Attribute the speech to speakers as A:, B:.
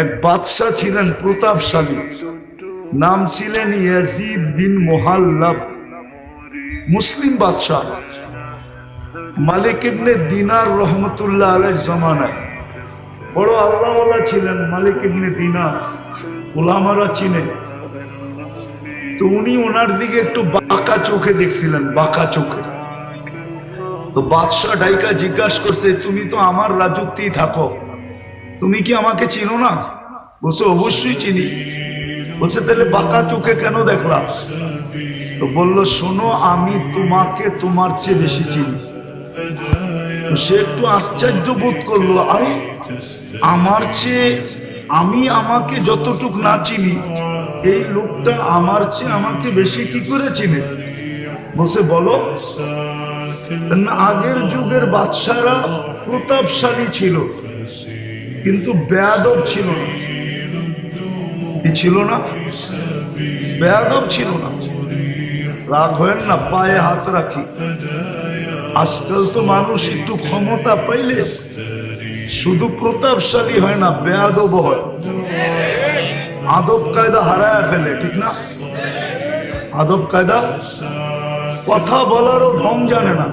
A: এক বাদশাহ ছিলেন প্রতাপশালী, নাম ছিলেন ইয়াজিদ বিন মুহাল্লাব। মুসলিম বাদশাহ, মালিক ইবনে দিনার রহমতুল্লাহ আলাইহির জমানায় বড় আল্লাহওয়ালা ছিলেন। মালিক ইবনে দিনার ওলামারা চিনে। তো উনি ওনার দিকে একটু বাঁকা চোখে দেখছিলেন, বাঁকা চোখে। তো বাদশাহ ডাইকা জিজ্ঞাসা করছে, তুমি তো আমার রাজত্বেই থাকো, তুমি কি আমাকে চিনো না? বলছে অবশ্যই চিনি। বলছে তাহলে বাঁকা চোখে কেন দেখলাম? তো বললো, শোনো, আমি তোমাকে তোমার চেয়ে বেশি চিনি। তো সে একটু আশ্চর্য বোধ করলো, আরে আমার চেয়ে আমি আমাকে যতটুক না চিনি, এই লোকটা আমার চেয়ে আমাকে বেশি কি করে চিনে? বলছে বলো। আগের যুগের বাদশারা প্রতাপশালী ছিল, কিন্তু বেয়াদব ছিল না। কি ছিল না? বেয়াদব ছিল না। রাগ হয় না, পায়ে হাত রাখি। আজকাল তো মানুষ একটু ক্ষমতা পাইলে শুধু প্রতাপশালী হয় না, বেয়াদব হয়। আদব কায়দা হারায় ফেলে, ঠিক না? আদব কায়দা, কথা বলারও ঢং জানে না।